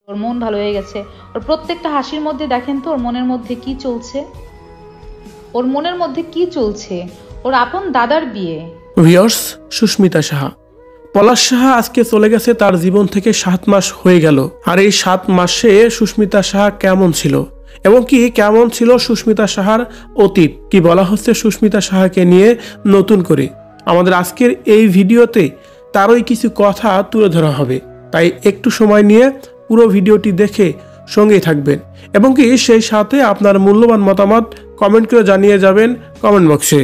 ওর মন ভালো হয়ে গেছে। ওর প্রত্যেকটা হাসির মধ্যে দেখেন তো ওর মনের মধ্যে কি চলছে। ওর মনের মধ্যে কি চলছে? ওর আপন দাদার বিয়ে। ভিউয়ার্স, সুস্মিতা সাহা, পলাশ সাহা আজকে চলে গেছে, তার জীবন থেকে 7 মাস হয়ে গেল। আর এই 7 মাসে সুস্মিতা সাহা কেমন ছিল এবং কি কেমন ছিল সুস্মিতা সাহার অতীত, কি বলা হচ্ছে সুস্মিতা সাহাকে নিয়ে নতুন করে, আমাদের আজকের এই ভিডিওতে তারই কিছু কথা তুলে ধরা হবে। তাই একটু সময় নিয়ে পুরো ভিডিওটি দেখে সঙ্গেই থাকবেন এবং কি সেই সাথে আপনার মূল্যবান মতামত কমেন্ট করে জানিয়ে যাবেন কমেন্ট বক্সে।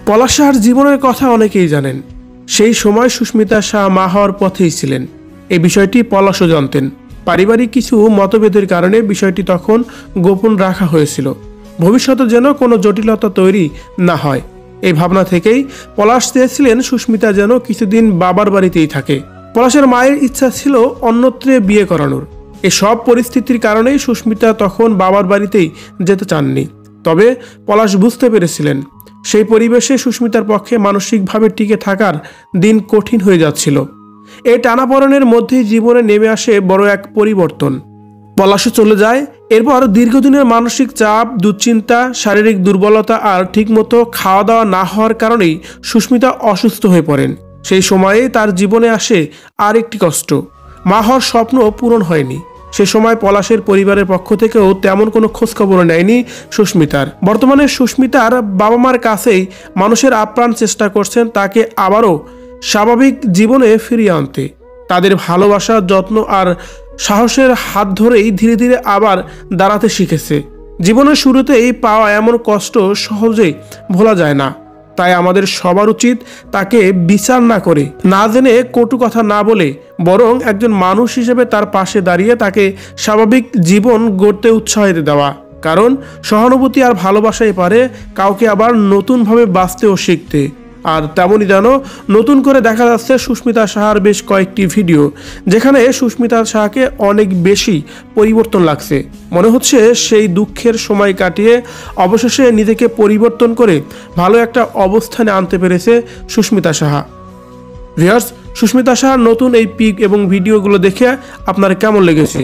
পলাশ সাহার জীবনের কথা অনেকেই জানেন। সেই সময় সুস্মিতা সাহা মা হওয়ার পথেই ছিলেন। এই বিষয়টি পলাশও জানতেন। পারিবারিক কিছু মতভেদের কারণে বিষয়টি তখন গোপন রাখা হয়েছিল, ভবিষ্যতে যেন কোনো জটিলতা তৈরি না হয়। এই ভাবনা থেকেই পলাশ চেয়েছিলেন সুস্মিতা যেন কিছুদিন বাবার বাড়িতেই থাকে। পলাশের মায়ের ইচ্ছা ছিল অন্যত্রে বিয়ে করানোর। এসব পরিস্থিতির কারণেই সুস্মিতা তখন বাবার বাড়িতেই যেতে চাননি। তবে পলাশ বুঝতে পেরেছিলেন সেই পরিবেশে সুস্মিতার পক্ষে মানসিকভাবে টিকে থাকার দিন কঠিন হয়ে যাচ্ছিল। এই টানাপড়েনের মধ্যেই জীবনে নেমে আসে বড় এক পরিবর্তন। পলাশও চলে যায়। এরপর দীর্ঘদিনের মানসিক চাপ, দুশ্চিন্তা, শারীরিক দুর্বলতা আর ঠিকমতো খাওয়া দাওয়া না হওয়ার কারণেই সুস্মিতা অসুস্থ হয়ে পড়েন। সেই সময়ে তার জীবনে আসে আর একটি কষ্ট, মা হওয়ার স্বপ্ন পূরণ হয়নি। সে সময় পলাশের পরিবারের পক্ষ থেকেও তেমন কোনো খোঁজখবর নেয়নি সুস্মিতার। বর্তমানে সুস্মিতার বাবা মার কাছেই মানুষের আপ্রাণ চেষ্টা করছেন তাকে আবারও স্বাভাবিক জীবনে ফিরিয়ে আনতে। তাদের ভালোবাসা, যত্ন আর সাহসের হাত ধরেই ধীরে ধীরে আবার দাঁড়াতে শিখেছে। জীবনের শুরুতেই পাওয়া এমন কষ্ট সহজেই ভোলা যায় না। তাই আমাদের সবার উচিত তাকে বিচার না করে, না জেনে কটু কথা না বলে, বরং একজন মানুষ হিসেবে তার পাশে দাঁড়িয়ে তাকে স্বাভাবিক জীবন গড়তে উৎসাহ দেওয়া। কারণ সহানুভূতি আর ভালোবাসাই পারে কাউকে আবার নতুনভাবে বাঁচতেও শিখতে। আর তেমনই যেন নতুন করে দেখা যাচ্ছে সুস্মিতা সাহার বেশ কয়েকটি ভিডিও, যেখানে সুস্মিতা সাহাকে অনেক বেশি পরিবর্তন লাগছে। মনে হচ্ছে সেই দুঃখের সময় কাটিয়ে অবশেষে নিজেকে পরিবর্তন করে ভালো একটা অবস্থানে আনতে পেরেছে সুস্মিতা সাহা। ভিউয়ার্স, সুস্মিতা সাহার নতুন এই পিক এবং ভিডিওগুলো দেখে আপনার কেমন লেগেছে